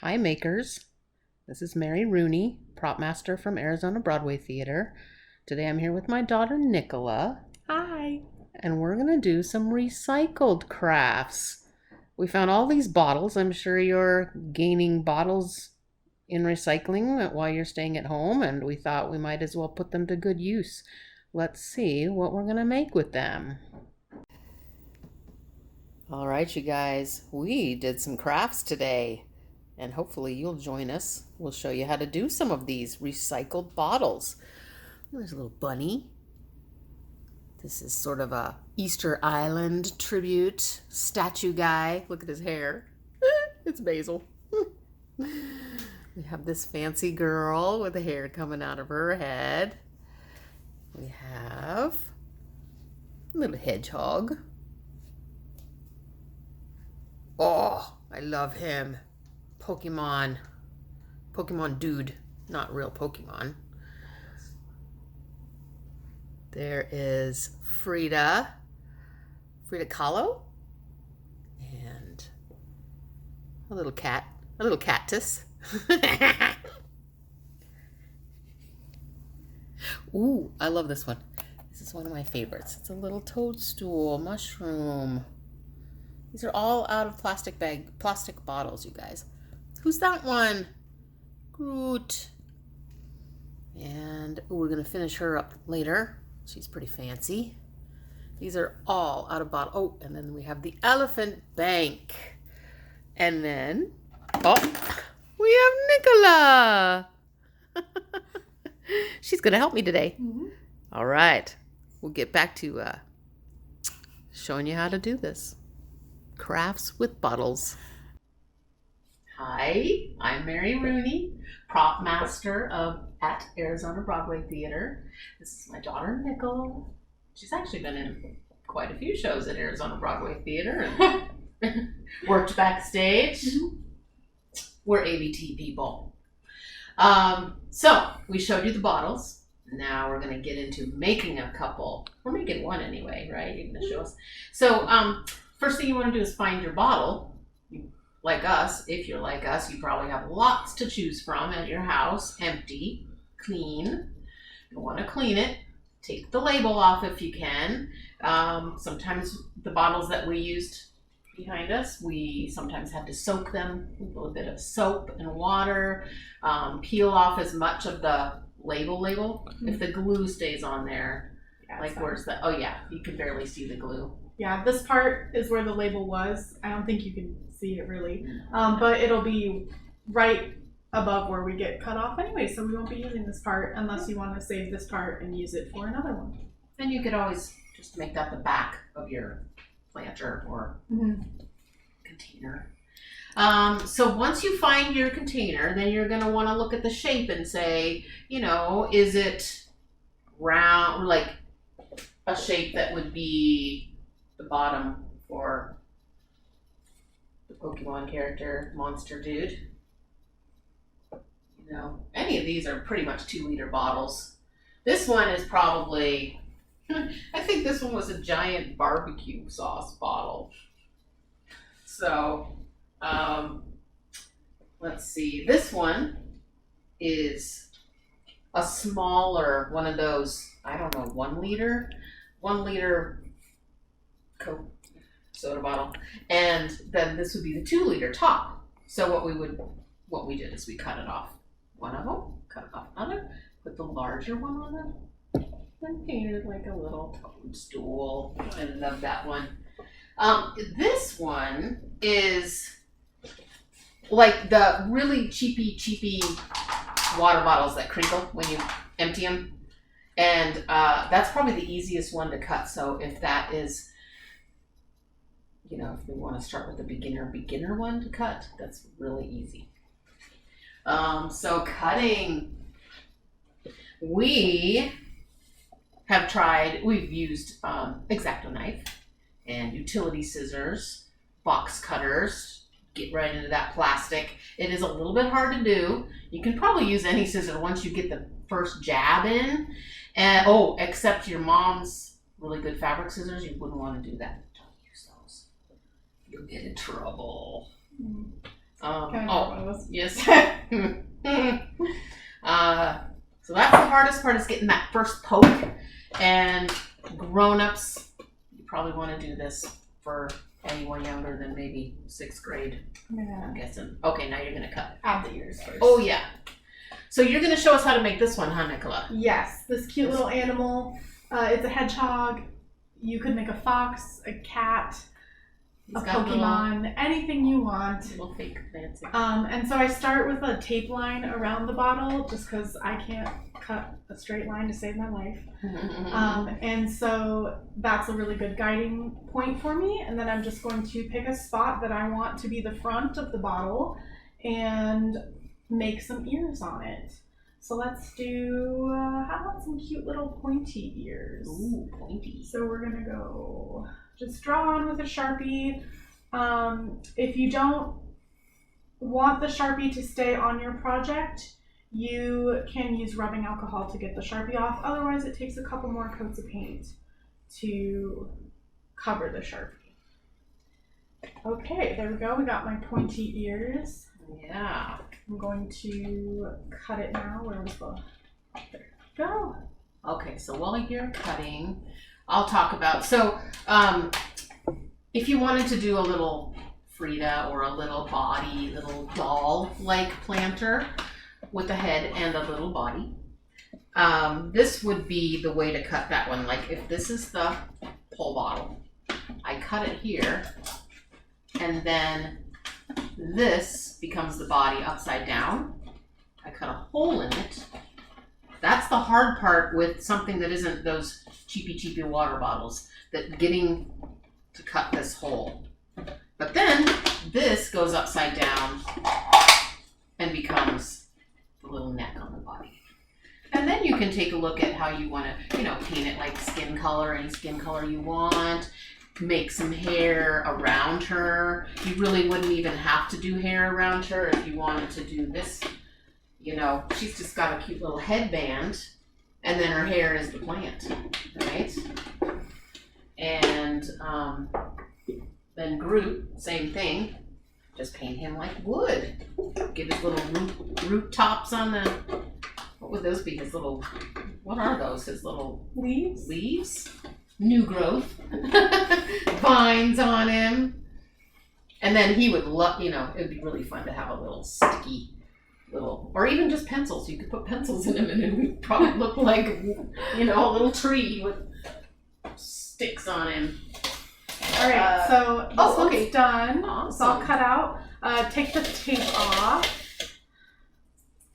Hi, makers. This is Mary ROONEY, prop master from Arizona Broadway Theater. Today I'm here with my daughter, Nickela. Hi. And we're going to do some recycled crafts. We found all these bottles. I'm sure you're gaining bottles in recycling while you're staying at home, and we thought we might as well put them to good use. Let's see what we're going to make with them. All right, you guys, we did some crafts today, and hopefully you'll join us. We'll show you how to do some of these recycled bottles. There's a little bunny. This is sort of a Easter Island tribute statue guy. Look at his hair. It's Basil. We have this fancy girl with the hair coming out of her head. We have a little hedgehog. Oh, I love him. Pokemon dude, not real Pokemon. There is Frida Kahlo, and a little cactus. Ooh, I love this one. This is one of my favorites. It's a little toadstool mushroom. These are all out of plastic bottles, you guys. Who's that one? Groot. And we're gonna finish her up later. She's pretty fancy. These are all out of bottle. Oh, and then we have the elephant bank. And then, oh, we have Nickela. She's gonna help me today. Mm-hmm. All right, we'll get back to showing you how to do this. Crafts with bottles. Hi, I'm Mary ROONEY, prop master at Arizona Broadway Theater. This is my daughter, Nickela. She's actually been in quite a few shows at Arizona Broadway Theater and worked backstage. Mm-hmm. We're ABT people. So we showed you the bottles. Now we're going to get into making a couple. We're making one anyway, right? You're going to show us. So first thing you want to do is find your bottle. Like us, if you're like us, you probably have lots to choose from at your house. Empty, clean. You want to clean it. Take the label off if you can. Sometimes the bottles that we used behind us, we sometimes had to soak them with a little bit of soap and water. Peel off as much of the label. Mm-hmm. If the glue stays on there, yeah, like where's the, oh yeah, you can barely see the glue. Yeah, this part is where the label was. I don't think you can see it really, but it'll be right above where we get cut off anyway, so we won't be using this part unless you want to save this part and use it for another one. And you could always just make that the back of your planter or container. So once you find your container, then you're going to want to look at the shape and say, you know, is it round, like a shape that would be the bottom for the Pokemon character, monster dude. You know, any of these are pretty much 2-liter bottles. This one is probably, I think this one was a giant barbecue sauce bottle. So, let's see. This one is a smaller one of those, I don't know, 1 liter Coke soda bottle, and then this would be the 2-liter top. So what we did is we cut it off one of them, cut it off another, put the larger one on it, and painted like a little toadstool. I love that one. This one is like the really cheapy water bottles that crinkle when you empty them, and that's probably the easiest one to cut. So if that is, you know, if we want to start with a beginner one to cut, that's really easy. So cutting, we've used X-Acto knife and utility scissors, box cutters, get right into that plastic. It is a little bit hard to do. You can probably use any scissor once you get the first jab in. And except your mom's really good fabric scissors, you wouldn't want to do that. Don't use those. You'll get in trouble. What those. Yes. So that's the hardest part, is getting that first poke. And grown-ups, you probably want to do this for anyone younger than maybe 6th grade. I'm guessing. Okay, now you're going to cut. Add the ears first. Oh, yeah. So you're going to show us how to make this one, huh, Nickela? Yes, this cute little animal. It's a hedgehog. You could make a fox, a cat, a Pokemon, anything you want. Little fake fancy. And so I start with a tape line around the bottle just because I can't cut a straight line to save my life. And so that's a really good guiding point for me. And then I'm just going to pick a spot that I want to be the front of the bottle and make some ears on it. So let's do, how about some cute little pointy ears? Ooh, pointy. So we're gonna go, just draw on with a Sharpie. If you don't want the Sharpie to stay on your project, you can use rubbing alcohol to get the Sharpie off. Otherwise, it takes a couple more coats of paint to cover the Sharpie. Okay, there we go. We got my pointy ears. Yeah. I'm going to cut it now. Where was the... There we go. Okay, so while you're cutting, I'll talk about, so if you wanted to do a little Frida or a little body, little doll-like planter with a head and a little body, this would be the way to cut that one. Like if this is the pull bottle, I cut it here, and then this becomes the body upside down. I cut a hole in it. That's the hard part with something that isn't those cheapy water bottles, that getting to cut this hole. But then this goes upside down and becomes the little neck on the body. And then you can take a look at how you want to, paint it like skin color, any skin color you want. Make some hair around her. You really wouldn't even have to do hair around her if you wanted to do this. She's just got a cute little headband, and then her hair is the plant, right? And then Groot, same thing. Just paint him like wood. Get his little root tops on the, what would those be? What are those? His little leaves? Leaves? New growth. Vines on him. And then he would love, it would be really fun to have a little sticky or even just pencils. You could put pencils in him and it would probably look like, a little tree with sticks on him. All right, so this one's done. Awesome. It's all cut out. Take the tape off.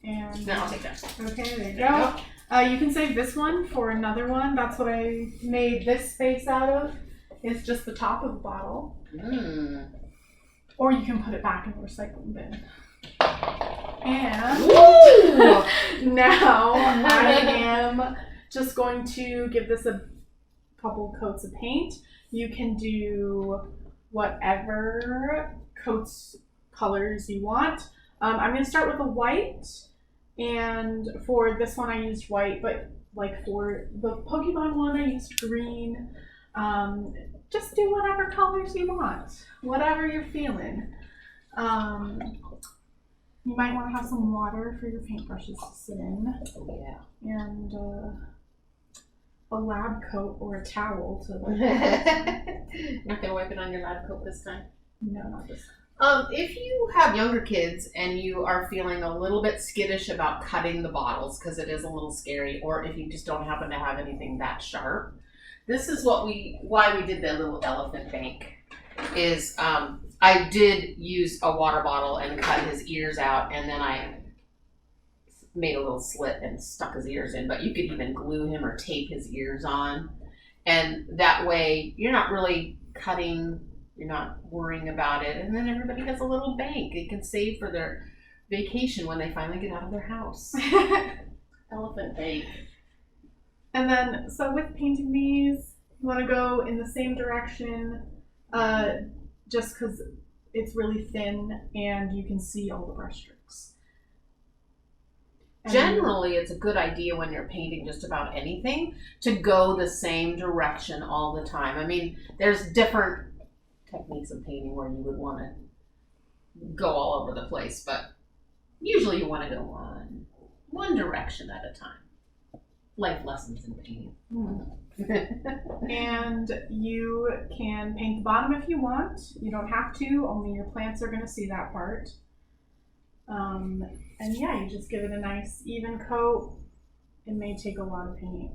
And Now I'll take that. Okay, there you go. You can save this one for another one. That's what I made this space out of. It's just the top of the bottle. Or you can put it back in the recycling bin. And now I am just going to give this a couple coats of paint. You can do whatever colors you want. I'm going to start with a white. And for this one, I used white, but like for the Pokemon one, I used green. Just do whatever colors you want, whatever you're feeling. You might want to have some water for your paintbrushes to sit in. Oh, yeah. And a lab coat or a towel to like. Not going to wipe it on your lab coat this time? No, not this time. If you have younger kids and you are feeling a little bit skittish about cutting the bottles because it is a little scary, or if you just don't happen to have anything that sharp, this is why we did the little elephant bank. Is I did use a water bottle and cut his ears out, and then I made a little slit and stuck his ears in. But you could even glue him or tape his ears on, and that way you're not really cutting. You're not worrying about it. And then everybody has a little bank they can save for their vacation when they finally get out of their house. Elephant bank. And then, so with painting these, you want to go in the same direction just because it's really thin and you can see all the brush strokes. Generally, it's a good idea when you're painting just about anything to go the same direction all the time. I mean, there's different techniques of painting where you would want to go all over the place, but Usually you want to go one direction at a time. Life lessons in painting. And you can paint the bottom if you want. You don't have to, only your plants are going to see that part. And yeah, you just give it a nice even coat. It may take a lot of paint,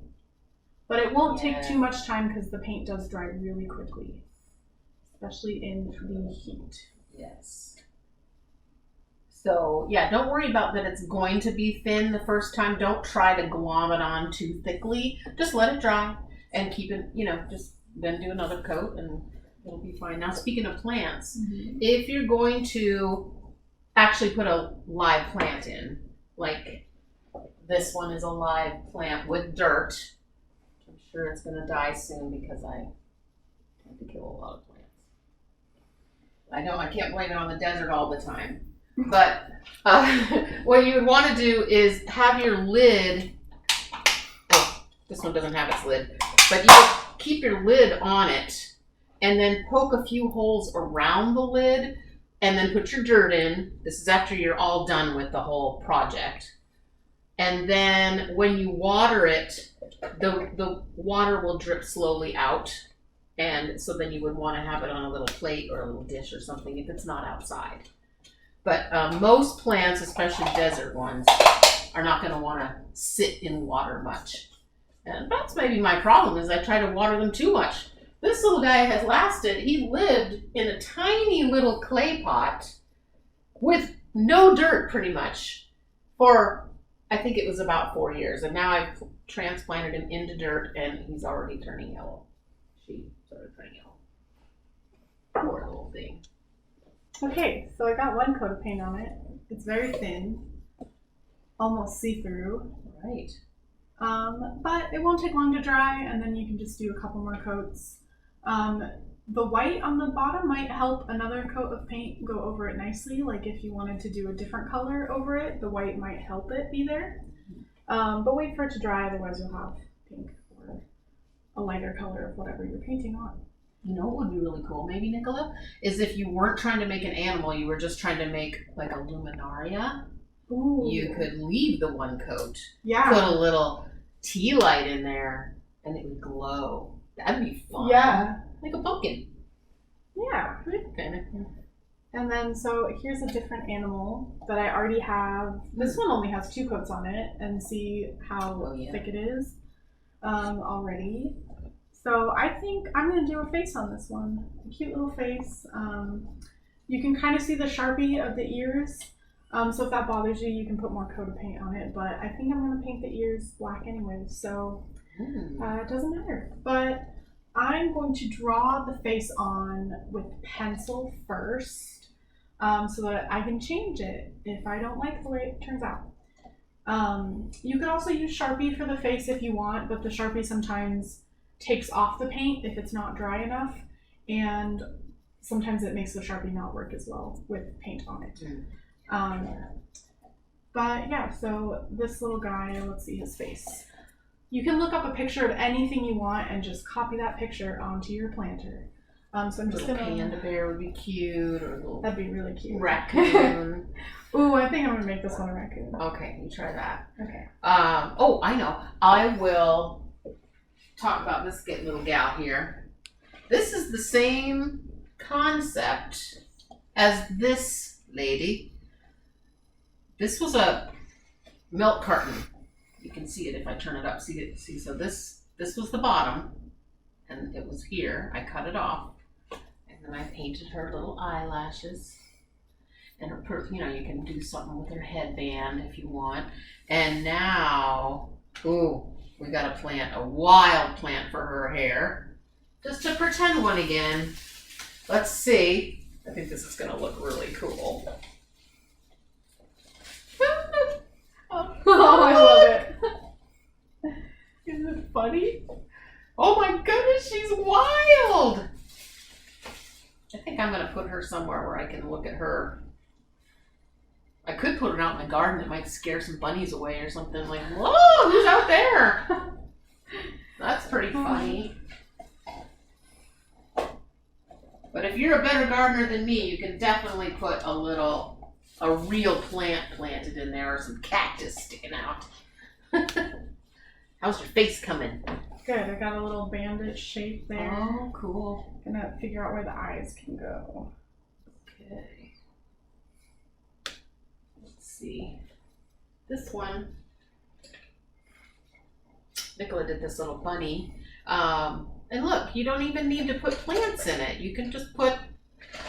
but it won't take too much time because the paint does dry really quickly, especially in the heat. Yes. So yeah, don't worry about that it's going to be thin the first time. Don't try to glom it on too thickly. Just let it dry and keep it, just then do another coat and it'll be fine. Now, speaking of plants, if you're going to actually put a live plant in, like this one is a live plant with dirt, I'm sure it's going to die soon because I had to kill a lot of plants. I know I can't blame it on the desert all the time. But what you would want to do is have your lid, this one doesn't have its lid, but you would keep your lid on it and then poke a few holes around the lid and then put your dirt in. This is after you're all done with the whole project. And then when you water it, the water will drip slowly out. And so then you would want to have it on a little plate or a little dish or something if it's not outside. But most plants, especially desert ones, are not going to want to sit in water much. And that's maybe my problem is I try to water them too much. This little guy has lasted. He lived in a tiny little clay pot with no dirt pretty much for, I think it was about 4 years. And now I've transplanted him into dirt and he's already turning yellow. She started turning yellow. Poor little thing. Okay, so I got one coat of paint on it. It's very thin, almost see-through. Right. But it won't take long to dry, and then you can just do a couple more coats. The white on the bottom might help another coat of paint go over it nicely. Like if you wanted to do a different color over it, the white might help it be there. But wait for it to dry, otherwise you'll have pink or a lighter color of whatever you're painting on. You know what would be really cool, maybe, Nickela, is if you weren't trying to make an animal, you were just trying to make like a luminaria. Ooh. You could leave the one coat, Yeah. put a little tea light in there, and it would glow. That'd be fun. Yeah. Like a pumpkin. Yeah. Kind of. And then, so here's a different animal that I already have. This one only has 2 coats on it, and see how thick it is already. So I think I'm going to do a face on this one. A cute little face. You can kind of see the Sharpie of the ears. So if that bothers you, you can put more coat of paint on it. But I think I'm going to paint the ears black anyway, so it doesn't matter. But I'm going to draw the face on with pencil first so that I can change it if I don't like the way it turns out. You could also use Sharpie for the face if you want, but the Sharpie sometimes takes off the paint if it's not dry enough, and sometimes it makes the Sharpie not work as well with paint on it. But yeah, so this little guy, let's see his face. You can look up a picture of anything you want and just copy that picture onto your planter. So I'm just gonna. Panda bear would be cute, or a little. That'd be really cute. Raccoon. Ooh, I think I'm gonna make this one a raccoon. Okay, you try that. Okay. Oh, I know. I will talk about this little gal here. This is the same concept as this lady. This was a milk carton. You can see it if I turn it up. See, so this was the bottom, and it was here. I cut it off, and then I painted her little eyelashes. And her, you can do something with her headband if you want. And now, we got to plant a wild plant for her hair, just to pretend one again. Let's see. I think this is going to look really cool. Oh, I love it. Isn't it funny? Oh my goodness, she's wild. I think I'm going to put her somewhere where I can look at her. I could put it out in the garden. It might scare some bunnies away or something. Like, whoa, who's out there? That's pretty funny. But if you're a better gardener than me, you can definitely put a little a real plant planted in there or some cactus sticking out. How's your face coming? Good. I got a little bandage shape there. Oh, cool. Gonna figure out where the eyes can go. Okay. Let's see. This one, Nickela did this little bunny. And look, you don't even need to put plants in it. You can just put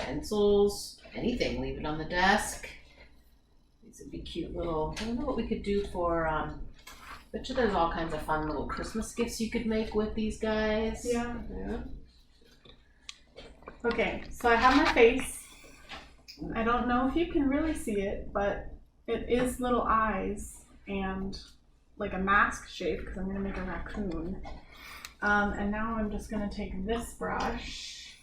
pencils, anything, leave it on the desk. These would be cute little, I don't know what we could do for, bet you there's all kinds of fun little Christmas gifts you could make with these guys. Yeah. Okay, so I have my face. I don't know if you can really see it, but it is little eyes and like a mask shape because I'm going to make a raccoon. And now I'm just going to take this brush.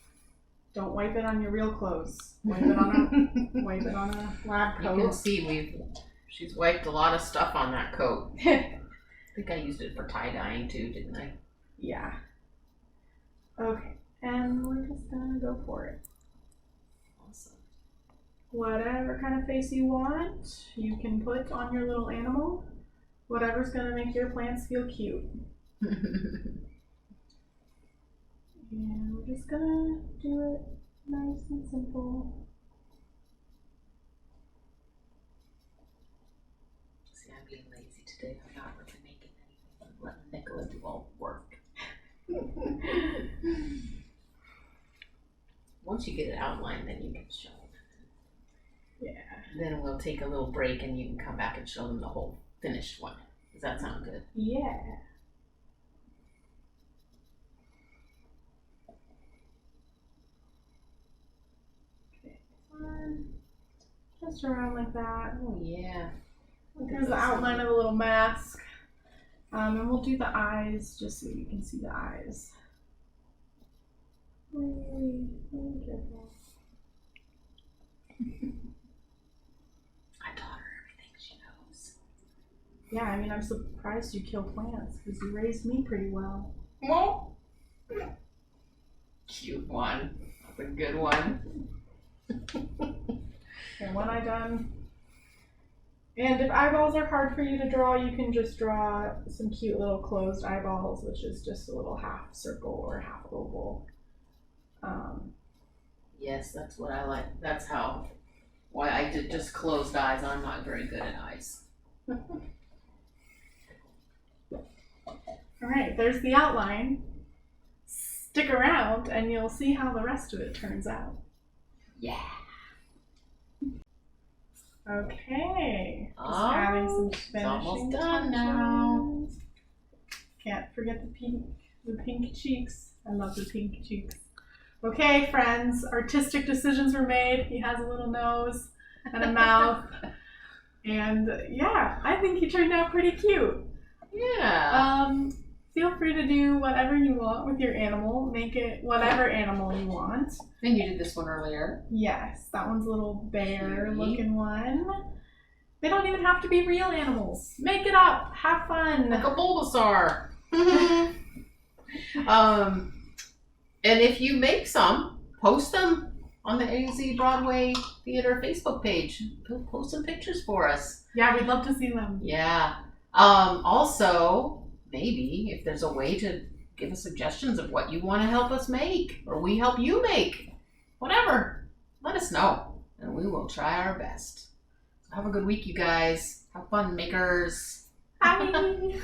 Don't wipe it on your real clothes. Wipe it on a lab coat. You can see she's wiped a lot of stuff on that coat. I think I used it for tie-dyeing too, didn't I? Yeah. Okay, and we're just going to go for it. Awesome. Whatever kind of face you want, you can put on your little animal. Whatever's going to make your plants feel cute. And we're just gonna do it nice and simple. See, I'm being lazy today. I'm not really making anything. I'm letting Nickela do all the work. Once you get it outlined, then you can show them. Yeah. Then we'll take a little break and you can come back and show them the whole finished one. Does that sound good? Yeah. Just around like that. Oh yeah. There's the outline of a little mask. And we'll do the eyes just so you can see the eyes. Really, really careful. I taught her everything she knows. Yeah, I mean, I'm surprised you kill plants because you raised me pretty well. Well, cute one. That's a good one. And one eye done. And if eyeballs are hard for you to draw, you can just draw some cute little closed eyeballs, which is just a little half circle or half oval. Yes, that's what I like. That's why I did just closed eyes. I'm not very good at eyes. All right, there's the outline. Stick around and you'll see how the rest of it turns out. Yeah. Okay. Just adding some finishing it's almost done touches. now. Can't forget the pink cheeks. I love the pink cheeks. Okay, friends, artistic decisions were made. He has a little nose and a mouth. And yeah, I think he turned out pretty cute. Yeah. Feel free to do whatever you want with your animal. Make it whatever animal you want. And you did this one earlier. Yes, that one's a little bear Cute. looking one. They don't even have to be real animals. Make it up. Have fun. Like a Bulbasaur. And if you make some, post them on the AZ Broadway Theater Facebook page. Post some pictures for us. Yeah, we'd love to see them. Yeah. Also, maybe if there's a way to give us suggestions of what you want to help us make or we help you make, whatever, let us know and we will try our best. So have a good week, you guys. Have fun, makers. Bye.